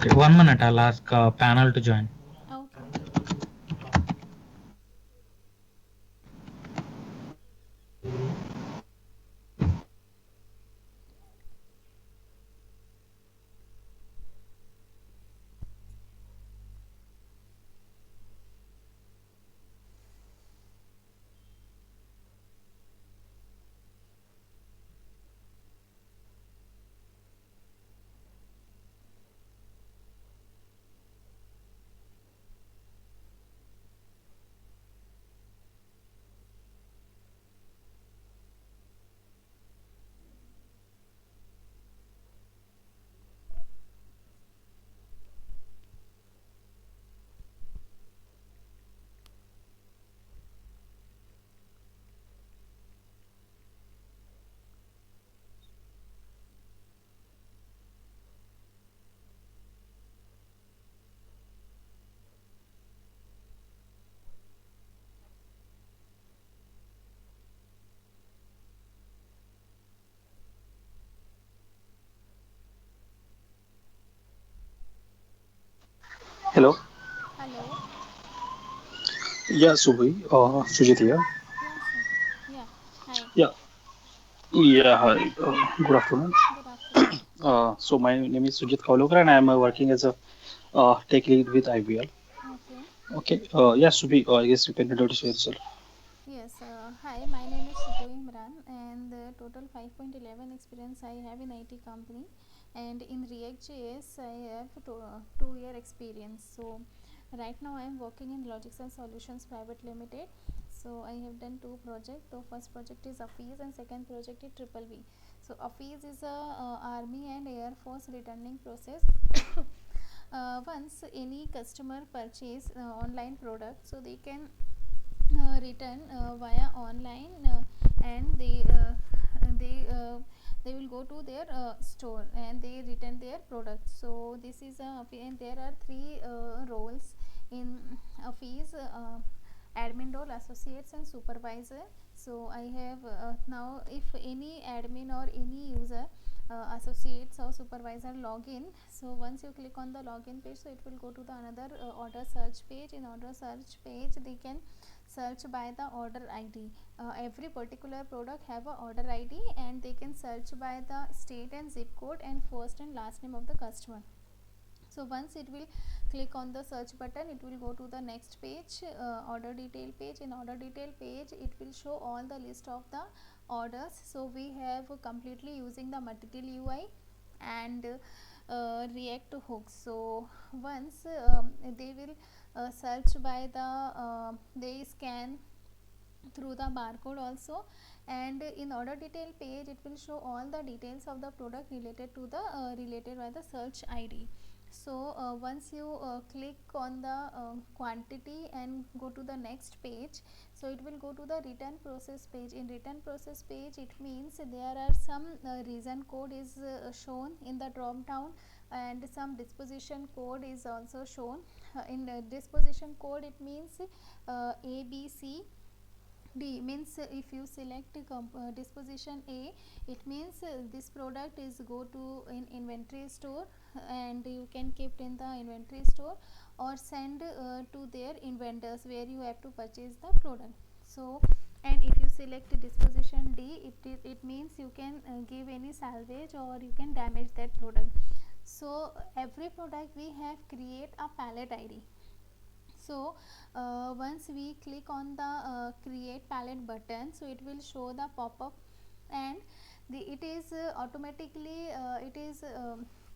Okay, 1 minute. I'll ask panel to join. Okay. Hello. Hello. Yeah, Subhi. Sujit here. Yeah, sure. Yeah. Hi. Yeah. Yeah. Hi. Good afternoon. Good afternoon. So my name is Sujit Kaulokar, and I'm working as a tech lead with IBL. Okay. Okay. Yeah, Subhi. I guess you can introduce yourself. Yes. Hi, my name is Shubho Imran, and the total 5.11 experience I have in IT company, and in React.js I have 2 year experience. So right now I am working in Logics and Solutions Private Limited. So I have done two projects. The first project is AFIS and second project is Triple V. So AFIS is a Army and Air Force returning process. Once any customer purchase online product, so they can return via online, and they will go to their store and they return their product. So this is a, and there are three roles in a fees: admin role, associates and supervisor. So I have now, if any admin or any user, associates or supervisor login, so once you click on the login page, so it will go to the another order search page. In order search page they can search by the order id. Every particular product have a order id, and they can search by the state and zip code and first and last name of the customer. So once it will click on the search button, it will go to the next page, order detail page. In order detail page it will show all the list of the orders. So we have completely using the material ui and react hooks. So once they will search by the, they scan through the barcode also, and in order detail page it will show all the details of the product related to the related by the search id. So once you click on the quantity and go to the next page, so it will go to the return process page. In return process page, it means there are some reason code is shown in the drop down, and some disposition code is also shown. In disposition code, it means abc D means, if you select disposition A, it means this product is go to in inventory store, and you can keep in the inventory store, or send to their inventors where you have to purchase the product. So, and if you select disposition D, it means you can give any salvage or you can damage that product. So every product we have create a pallet id. So once we click on the create palette button, so it will show the pop-up, and it is automatically it is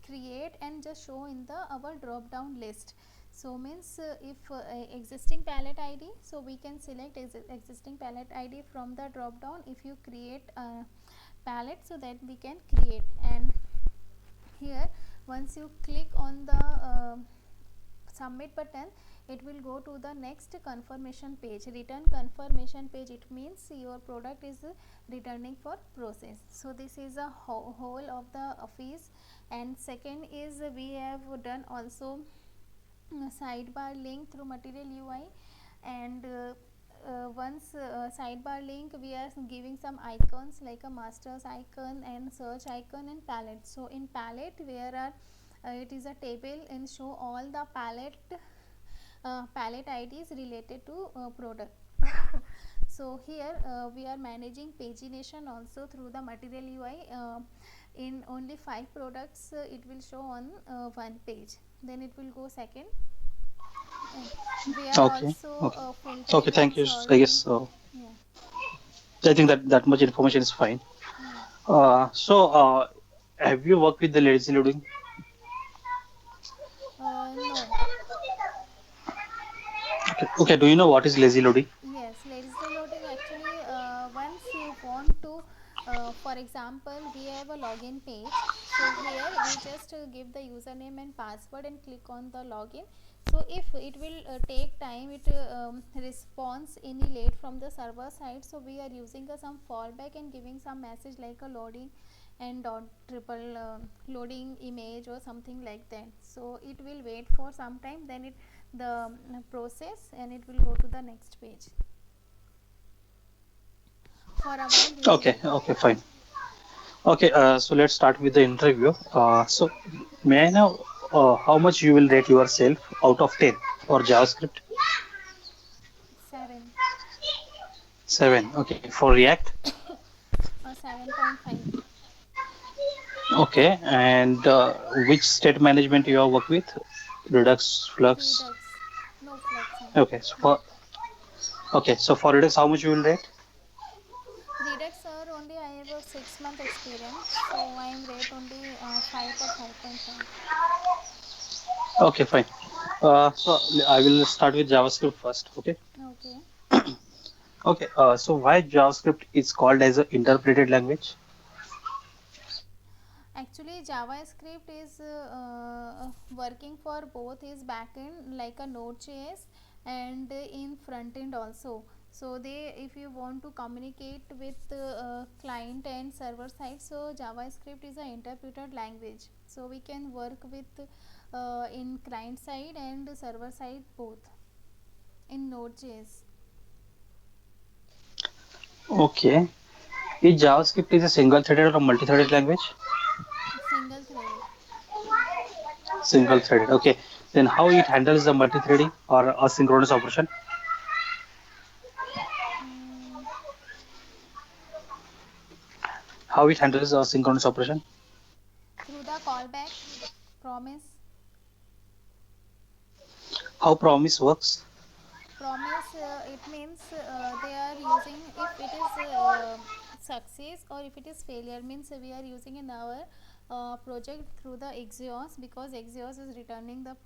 create and just show in the our drop down list. So means, if existing palette id, so we can select existing palette id from the drop down. If you create palette, so that we can create. And here, once you click on the submit button, it will go to the next confirmation page, return confirmation page. It means your product is returning for process. So this is a whole of the office. And second is, we have done also sidebar link through material ui, and once sidebar link, we are giving some icons like a masters icon and search icon and palette. So in palette, where are It is a table and show all the palette IDs related to product. So here we are managing pagination also through the material UI. In only 5 products, it will show on one page. Then it will go second. And we are Okay, also okay, okay. filtering Thank and you. I sorting. guess Yeah, I think that much information is fine. yeah. Have you worked with the lazy loading? No. Okay, okay. Do you know what is lazy loading? Yes, lazy loading actually, once you want to, for example, we have a login page. So here we just give the username and password and click on the login. So if it will take time, it response any late from the server side. So we are using some fallback and giving some message like a loading and dot triple loading image or something like that. So it will wait for some time, then it the process, and it will go to the next page. For a while we will Okay, wait. okay, fine. Okay, so let's start with the interview. May I know how much you will rate yourself out of 10 for JavaScript? 7. 7. Okay, for React? 7.5. Okay, and which state management you have worked with? Redux, Flux. Redux. No flux on. Okay, No. so for Redux, how much you will rate? Redux, sir, only I have a 6 month experience, so I am rate only 5 or 5.5. Okay, fine. I will start with JavaScript first. Okay. Okay. Okay. So why JavaScript is called as an interpreted language? Actually, JavaScript is working for both his backend like a Node.js and in front end also. So they, if you want to communicate with client and server side, so JavaScript is an interpreted language. So we can work with in client side and server side both in Node.js. Okay. Is JavaScript is a single-threaded or multi-threaded language? Single threaded. Single-threaded. Okay. Then how it handles the multi-threading or asynchronous operation? Mm, How it handles asynchronous operation? through the callback promise. How promise works? Promise, it means they are using, if it is success or if it is failure, means we are using in our project through the Axios, because Axios is returning the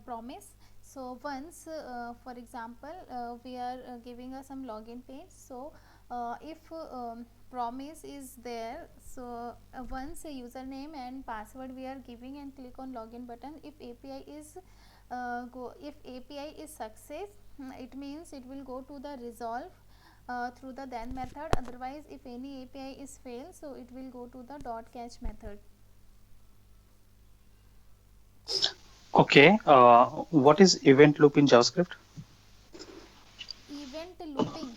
promise. So once for example we are giving us some login page. So if promise is there, so once a username and password we are giving and click on login button, if API is if API is success, it means it will go to the resolve through the then method. Otherwise, if any API is fail, so it will go to the dot catch method. Okay. What is event loop in JavaScript? Event looping,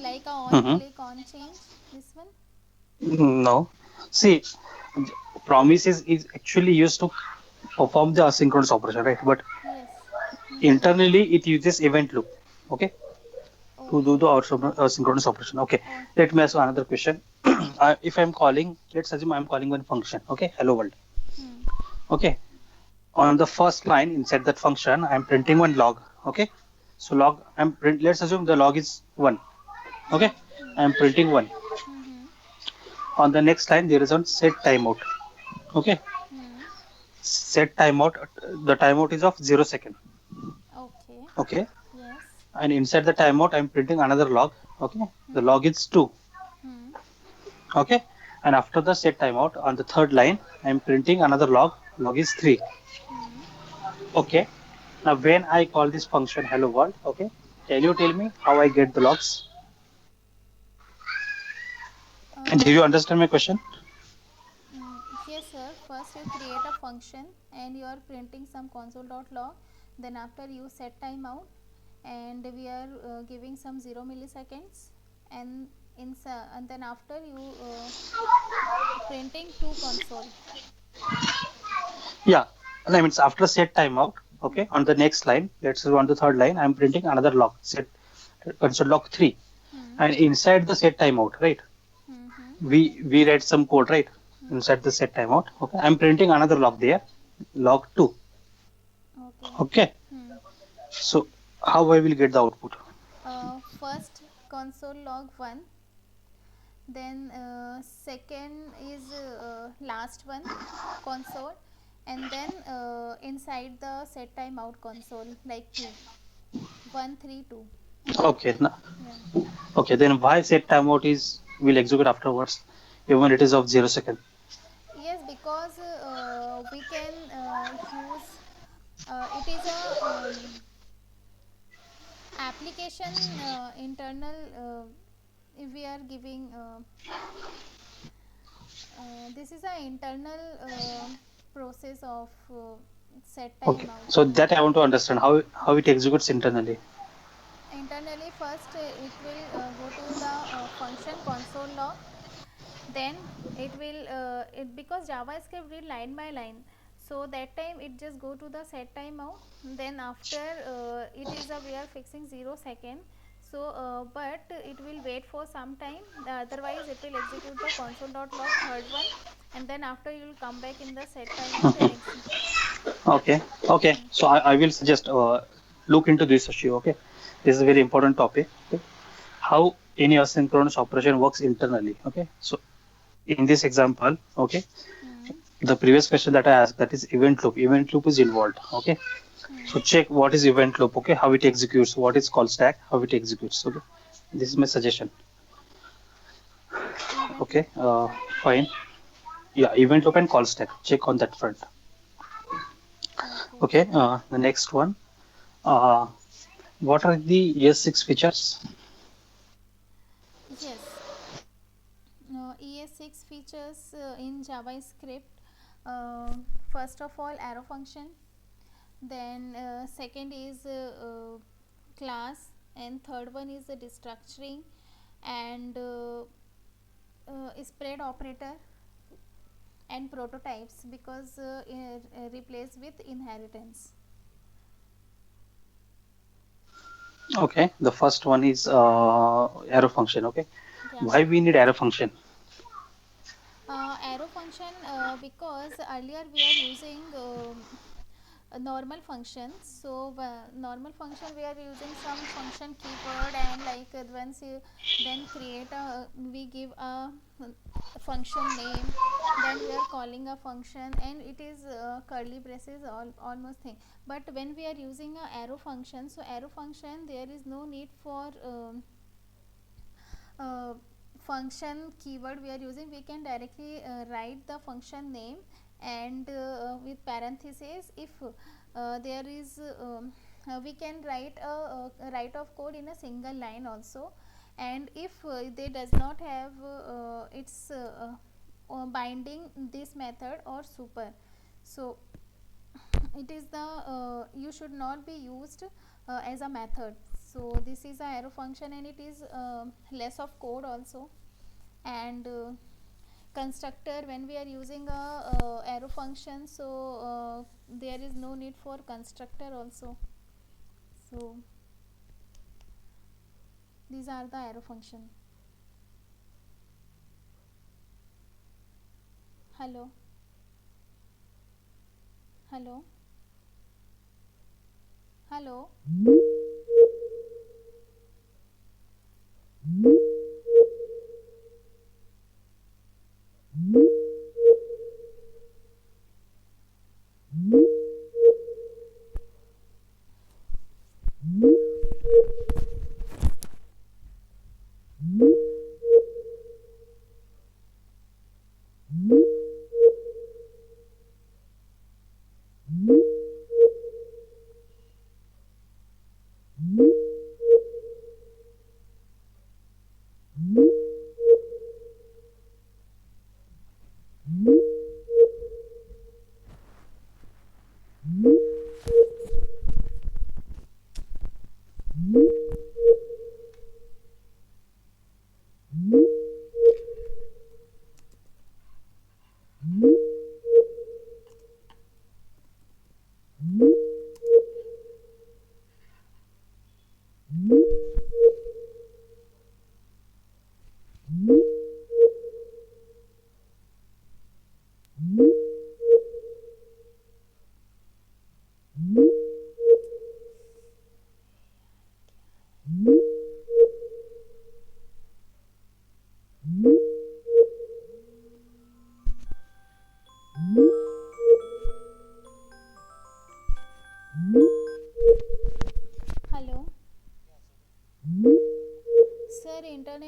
like a on Mm-hmm. click on change, this one. No. See, promises is actually used to perform the asynchronous operation, right? But Yes. Mm-hmm. internally, it uses event loop. Okay. To do the Okay. asynchronous operation. Okay. Oh. Let me ask you another question. If I'm calling, let's assume I'm calling one function. Okay. Hello world. Hmm. Okay. On the first line inside that function, I'm printing one log. Okay. So log, let's assume the log is one. Hmm. Okay. Hmm. I'm printing one. Hmm. On the next line, there is one set timeout. Okay. Hmm. Set timeout. The timeout is of 0 second. Okay. Okay. Yes. And inside the timeout, I'm printing another log. Okay. The Hmm. log is 2. Hmm. Okay. And after the set timeout, on the third line, I'm printing another log. Log is 3. Hmm. Okay. Now, when I call this function hello world, okay, can you tell me how I get the logs? And do you Uh, understand my question? yes, sir. First, you create a function and you are printing some console.log. Then, after you set timeout, and we are giving some 0 milliseconds, and and then after you printing to console. Yeah, I mean, after set timeout, okay, on the next line, let's say on the third line, I'm printing another log, set console log 3. Hmm. And inside the set timeout, right? Hmm. Hmm. We read some code, right? Hmm. Inside the set timeout. Okay, I'm printing another log there, log 2. Okay. Okay, Hmm. so how I will get the output? First console log 1, then second is last one console, and then inside the set timeout console like 2, 1 3 2. Okay, Yeah. okay, then why set timeout is will execute afterwards, even it is of 0 second. Yes, because we can use it is a application internal, if we are giving this is a internal process of set Okay, timeout. so that I want to understand how it executes internally. Internally, first it will go to the function console log, then it will it, because javascript read line by line, so that time it just go to the set timeout. Then after it is a we are fixing 0 second, so but it will wait for some time, otherwise it will execute the console.log third one, and then after you will come back in the set timeout and Okay, okay. So I will suggest look into this issue. Okay, this is a very important topic. Okay, how any asynchronous operation works internally. Okay, so in this example, okay, hmm, the previous question that I asked, that is event loop. Event loop is involved. Okay, so hmm, check what is event loop. Okay, how it executes. What is call stack. How it executes. Okay, this is my suggestion. event Okay, loop call stack. fine. Yeah, event loop and call stack. Check on that front. Okay. Okay, the next one. Uh, what are the ES6 features? Yes. ES6 features in JavaScript. Uh, First of all, arrow function. Then second is class, and third one is the destructuring, and spread operator, and prototypes, because replace with inheritance. Okay, the first one is arrow function. Okay, Yeah. why we need arrow function? Arrow function, because earlier we are using a normal function. So normal function we are using some function keyword, and like once you then create a, we give a function name, then we are calling a function, and it is curly braces almost thing. But when we are using a arrow function, so arrow function there is no need for uh, function keyword we are using. We can directly write the function name, and with parentheses, if there is we can write a write of code in a single line also. And if they does not have its binding this method or super, so it is the you should not be used as a method. So this is a arrow function, and it is less of code also. And constructor, when we are using a arrow function, so there is no need for constructor also. So these are the arrow function. Hello. Hello. Hello.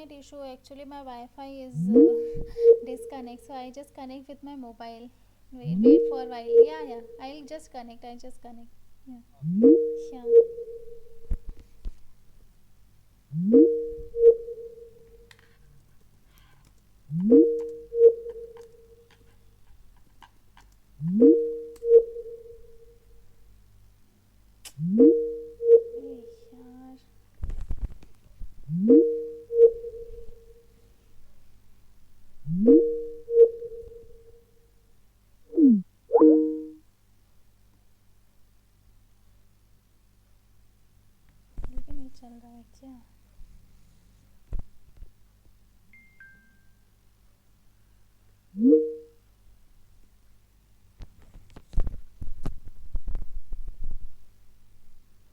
internet issue. Actually, my Wi-Fi is disconnect, so I just connect with my mobile. Wait for a while. Yeah, yeah. I'll just connect. I just connect. Yeah, yeah. Eh, yaar. लेकिन नहीं चल रहा है क्या?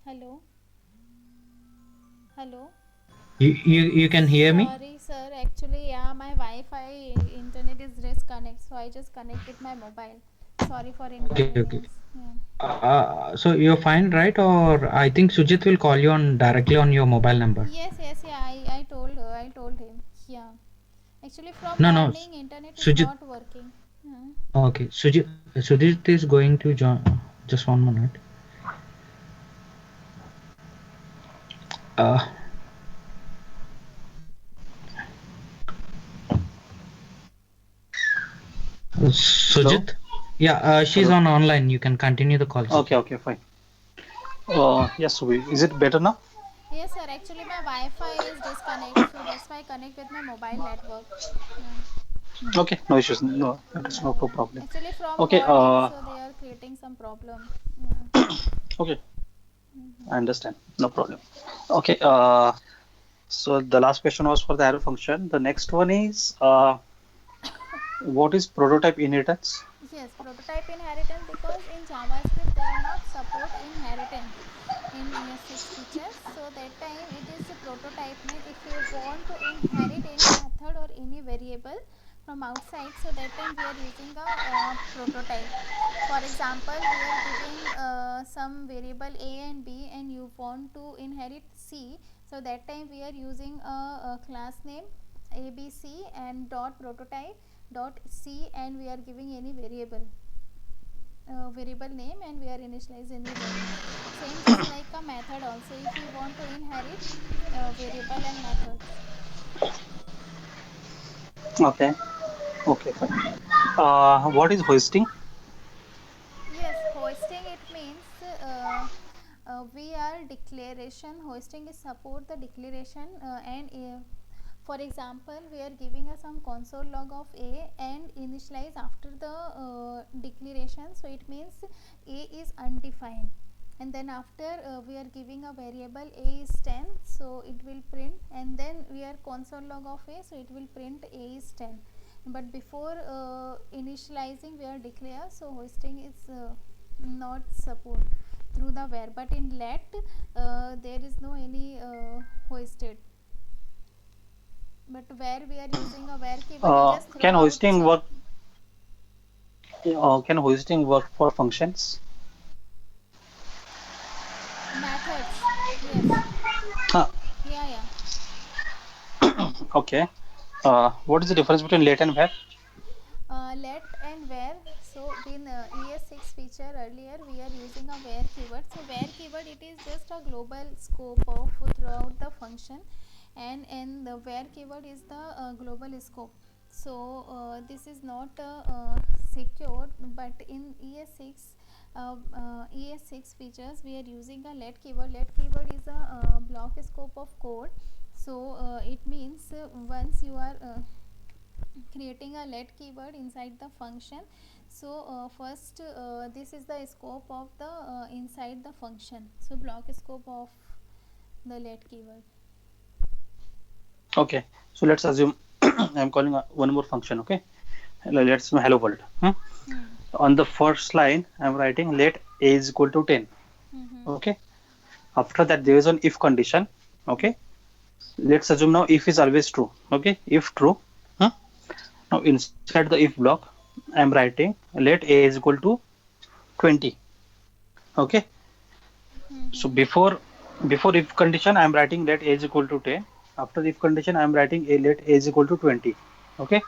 Hello. Hello. You can hear me? Sorry, sir. Actually, yeah, my Wi-Fi internet is disconnect, so I just connect with my mobile. Sorry for Okay, okay. inconvenience. Yeah. So you're fine, right? Or I think Sujit will call you on directly on your mobile number. Yes, yes, yeah. I told her. I told him. Yeah. Actually, from No, no, morning, internet is Sujit. not working. Okay, Sujit is going to join. Just 1 minute. Uh, Sujit. Yeah, she's Hello. on online. You can continue the call. Sujit. Okay, fine. Yes, is it better now? Yes, sir. Actually, my Wi-Fi is disconnect, so that's why I connect with my mobile network. Yeah. Okay, no issues. No, that is no Yeah, yeah. problem. Actually, from Okay, morning, so they are creating some problem. Yeah. okay, I understand. No problem. Okay, so the last question was for the arrow function. The next one is what is prototype inheritance? Yes, prototype inheritance, because in JavaScript they are not support inheritance in ES6 features. So that time it is a prototype, mean if you want to inherit any method or any variable from outside, so that time we are using a prototype. For example, we are giving some variable a and b and you want to inherit c, so that time we are using a class name abc and dot prototype dot c, and we are giving any variable name, and we are initialize any value. Same just like a method also, if we want to inherit variable and methods. Okay, okay, fine. What is hoisting? Yes, hoisting it means we are declaration. Hoisting is support the declaration and for example, we are giving us some console log of a and initialize after the declaration. So it means a is undefined, and then after we are giving a variable a is 10, so it will print, and then we are console log of a, so it will print a is 10. But before initializing we are declare, so hoisting is not support through the where, but in let there is no any hoisted, but where we are using a where keyword, we just throw Can out hoisting work? Can hoisting work for functions? methods. Yes, Huh, yeah, yeah. okay. What is the difference between let and where? Let and where. So in ES6 feature earlier we are using a where keyword. So where keyword, it is just a global scope of throughout the function, and the where keyword is the global scope. So this is not secured, but in ES6 features we are using a let keyword. Let keyword is a block scope of code. So it means once you are creating a let keyword inside the function, so first this is the scope of the inside the function, so block scope of the let keyword. Okay, so let's assume I'm calling one more function. Okay, let's know hello world. Hmm. On the first line, I'm writing let a is equal to 10. Mm-hmm. Okay, after that there is an if condition. Okay, let's assume now if is always true. Okay, if true, now inside the if block I'm writing let a is equal to 20. Okay, so Mm-hmm. before if condition I'm writing let a is equal to 10, After if condition, I am writing a let a is equal to 20. Okay,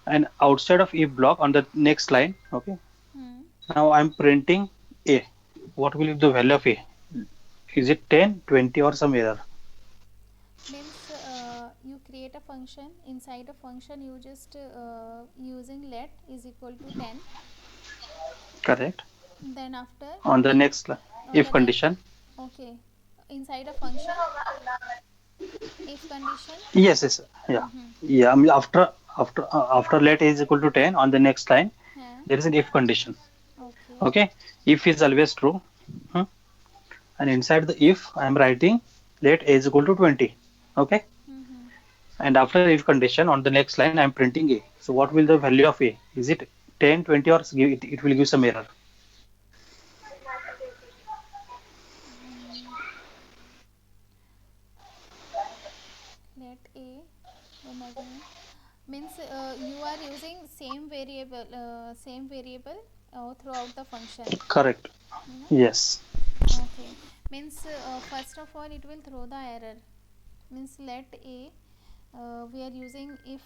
and outside of if block on the next line. Okay, Hmm. now I am printing a. What will be the value of a? Is it 10, 20, or some error? Means you create a function. Inside a function, you just using let is equal to 10. Correct. Then after On the next line, on if the next, condition. okay, inside a function, if condition. Yes, yes, yeah, Mm-hmm. yeah. I mean, after let a is equal to 10 on the next line, Yeah. there is an if condition. Okay. Okay, if is always true, hmm, and inside the if I am writing let a is equal to 20. Okay, Mm-hmm. and after if condition on the next line I am printing a. So what will the value of a? Is it 10, 20, or it will give some error? Mm, let a, then again, means you are using same variable throughout the function, Correct. you know. Yes. Okay, means first of all it will throw the error. Means let a, we are using if,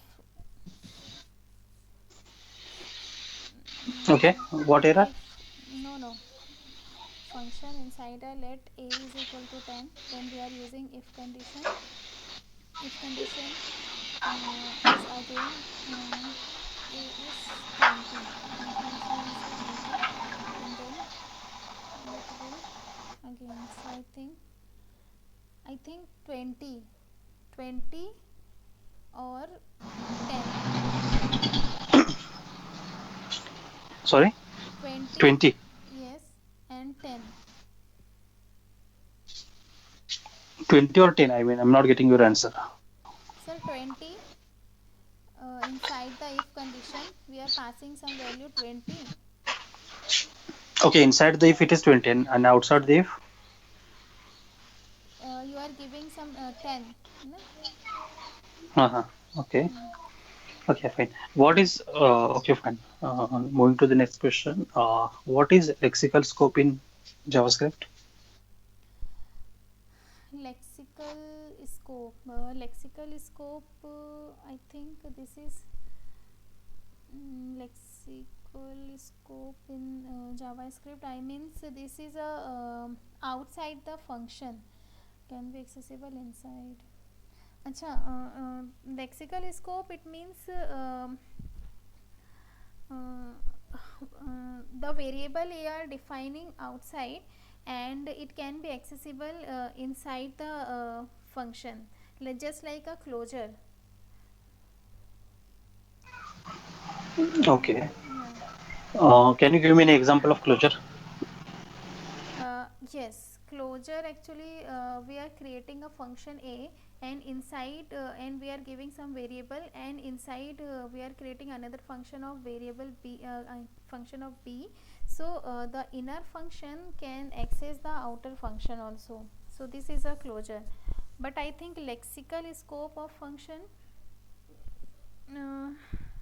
Okay. What error? if, no, function inside a let a is equal to 10, then we are using if condition. If condition is again a is 20, if we say 20, and then it will again, so I think 20, 20 or 10, Sorry. 20, 20. yes, and 10. 20 or 10. I mean, I'm not getting your answer. Sir, 20, inside the if condition we are passing some value 20. Okay. Inside the if it is 20, and outside the if. You are giving some 10, no? Uh-huh. Okay. Hmm. Okay. Fine. What is okay? Fine. Moving to the next question. What is lexical scope in JavaScript? Lexical scope, I think this is lexical scope in JavaScript. I means this is a outside the function, can be accessible inside. Acha, lexical scope, it means the variable you are defining outside, and it can be accessible inside the function, just like a closure. Okay. Yeah. Can you give me an example of closure? Yes, closure actually, we are creating a function a, and inside and we are giving some variable, and inside we are creating another function of variable b, function of b. So the inner function can access the outer function also. So this is a closure. But I think lexical scope of function, uh,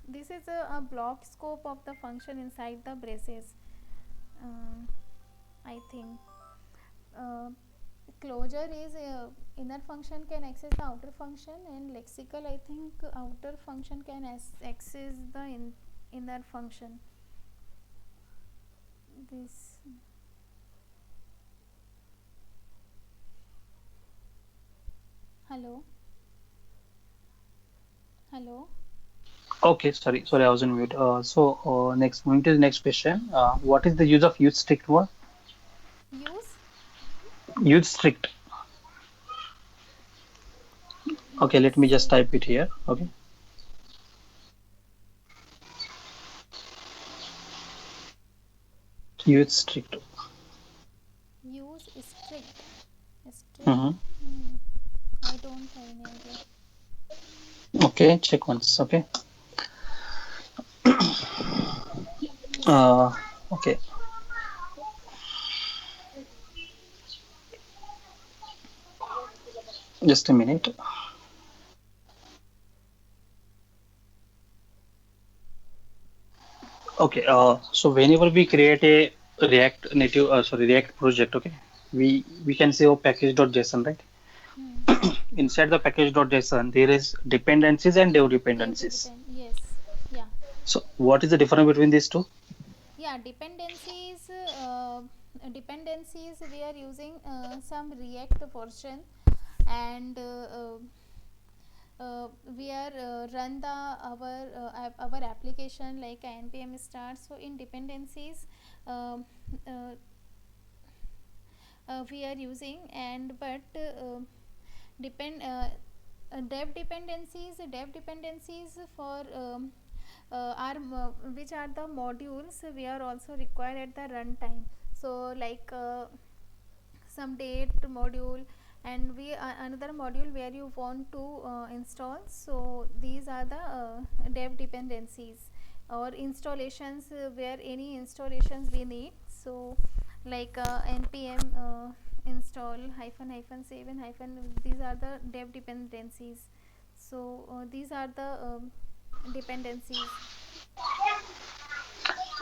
this is a block scope of the function inside the braces. uh, I think uh, closure is inner function can access the outer function, and lexical, I think outer function can access the inner function. This, hello, hello. Okay, sorry, I was on mute. Next, moving to the next question. What is the use of use strict word? Use, Use strict. Okay, use let me just strict, type it here. Okay, use strict. use strict, strict. Hmm. Hmm, I don't have any idea. Okay, check once. Okay. Uh, okay, just a minute. Okay. So whenever we create a React native, sorry, React project, okay, we can say oh package.json, right? Hmm. inside the package.json there is dependencies and dev Dev dependencies. depend, yes, yeah. So what is the difference between these two? Yeah, dependencies we are using some React version, and we are run the our application like npm start. So in dependencies, um, uh, we are using, and but depend dev dependencies for are which are the modules we are also required at the runtime. So like some date module, and we another module where you want to install. So these are the dev dependencies, or installations where any installations we need. So like npm install hyphen hyphen save and hyphen, these are the dev dependencies. So these are the dependencies.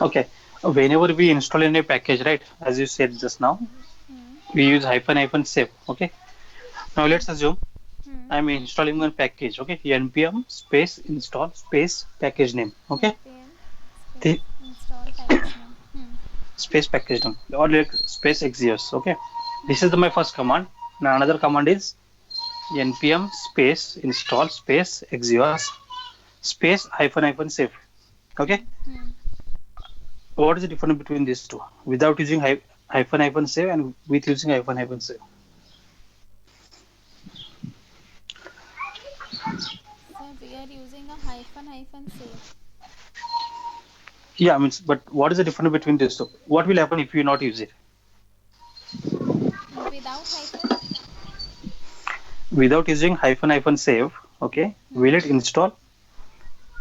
Okay. Whenever we install any package, right, as you said just now, Hmm. we use hyphen save. Okay. Now Hmm. let's assume Hmm. I'm installing one package. Okay. npm space install space package name. Okay. npm space The install package name. space package name or like space exeos. Okay. This is Hmm. my first command. Now another command is npm space install space exeos space hyphen save. Okay. Hmm. Hmm. What is the difference between these two? Without using hyphen save and with using hyphen save. So we are using a hyphen hyphen save. Yeah, I mean, but what is the difference between these two? What will happen if you not use it? Without hyphen. Without using hyphen save, okay, will Hmm. it install?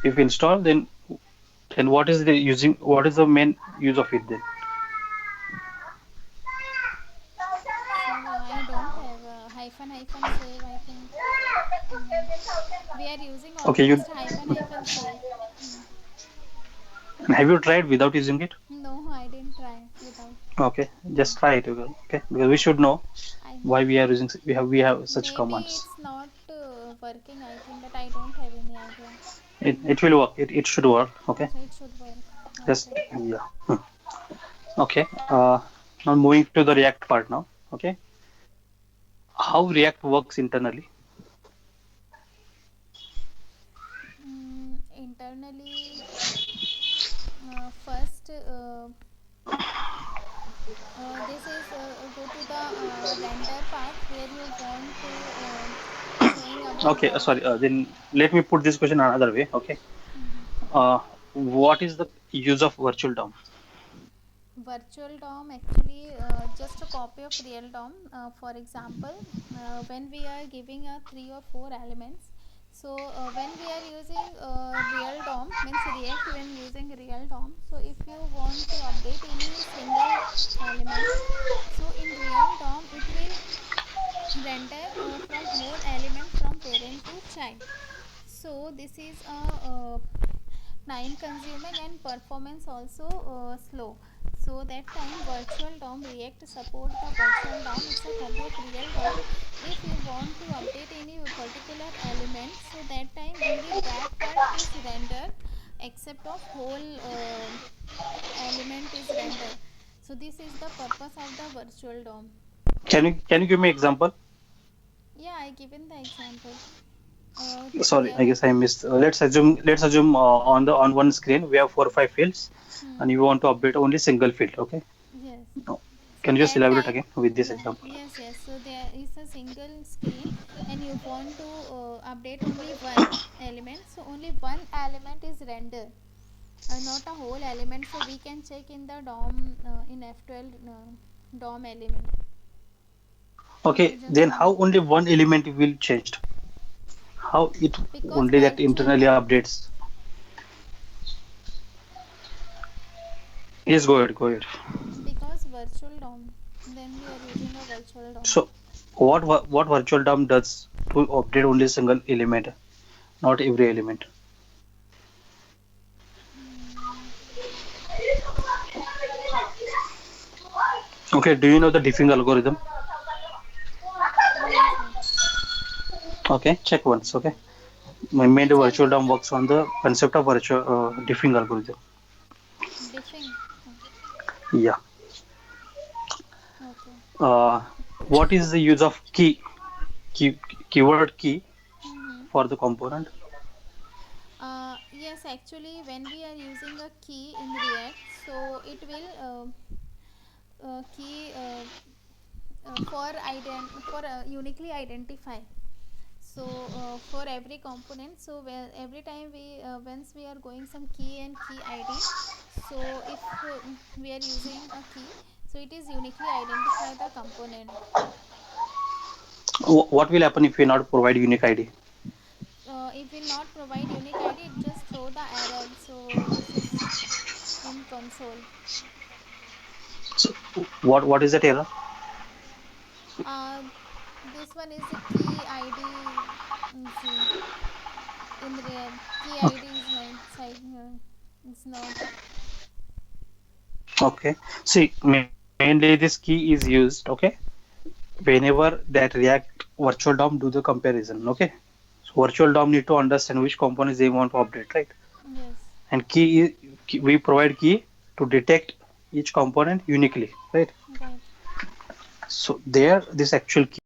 If install, then what is the using? What is the main use of it then? So I don't have a hyphen hyphen save, I think. Hmm. We are using Okay, you almost hyphen hyphen save. Hmm. have you tried without using it? No, I didn't try without. Okay, Hmm. just try it. Okay, because we should know I why we are using we have such maybe commands. it's not working, I think, but I don't have any idea. It will work. It should work. Okay, So it should work. just Okay. yeah. Okay. Now moving to the React part now. Okay, how React works internally? Internally, first this is go to the render part where you want to showing our Okay, sorry. Then let me put this question another way. Okay. Mhm. What is the use of virtual DOM? Virtual DOM actually just a copy of real DOM. For example, when we are giving a 3 or 4 elements, so when we are using real DOM, means React when using real DOM, so if you want to update any single element, so in real DOM it will render from whole element from parent to child. So this is a time consuming and performance also slow. So that time virtual DOM React support the virtual DOM. It's a copy of real DOM. If you want to update any particular element, so that time only that part is rendered, except of whole element is rendered. So this is the purpose of the virtual DOM. Can you give me example? Yeah, I given the example. Sorry, There I are. guess I missed. Let's assume on one screen we have 4 or 5 fields, Hmm. and you want to update only single field. Okay. Yes. No. So Can you just that elaborate time, again with this yeah, example? yes. So there is a single screen, and you want to update only one element. So only one element is rendered, not a whole element. So we can check in the DOM in F12 DOM element. So Okay. just Then how only one element will changed? How it because only that virtual internally DOM, updates? Yes, go ahead. Go ahead. because virtual DOM, then we are using a virtual DOM. So, what virtual DOM does to update only single element, not every element? Hmm. Okay. Do you know the diffing algorithm? Yes, yes. Okay, check once. Okay, mainly Which virtual DOM algorithm? works on the concept of virtual diffing algorithm. Diffing. Yeah. Okay. Uh, what is the use of key keyword key Mm-hmm. for the component? Yes, actually, when we are using a key in React, so it will key for uniquely identify. So for every component, so every time we once we are going some key and key ID, so if we are using a key, so it is uniquely identify the component. What will happen if we not provide unique ID? It will not provide unique ID, it just throw the error. So this is in console. So what is that error? uh, this one is the key id. See, in key Okay. id is my side, it's not. Okay. See, mainly this key is used. Okay, whenever that React virtual DOM do the comparison. Okay, so virtual DOM need to understand which components they want to update, right? Yes. And we provide key to detect each component uniquely, right? Right. So there, this actual key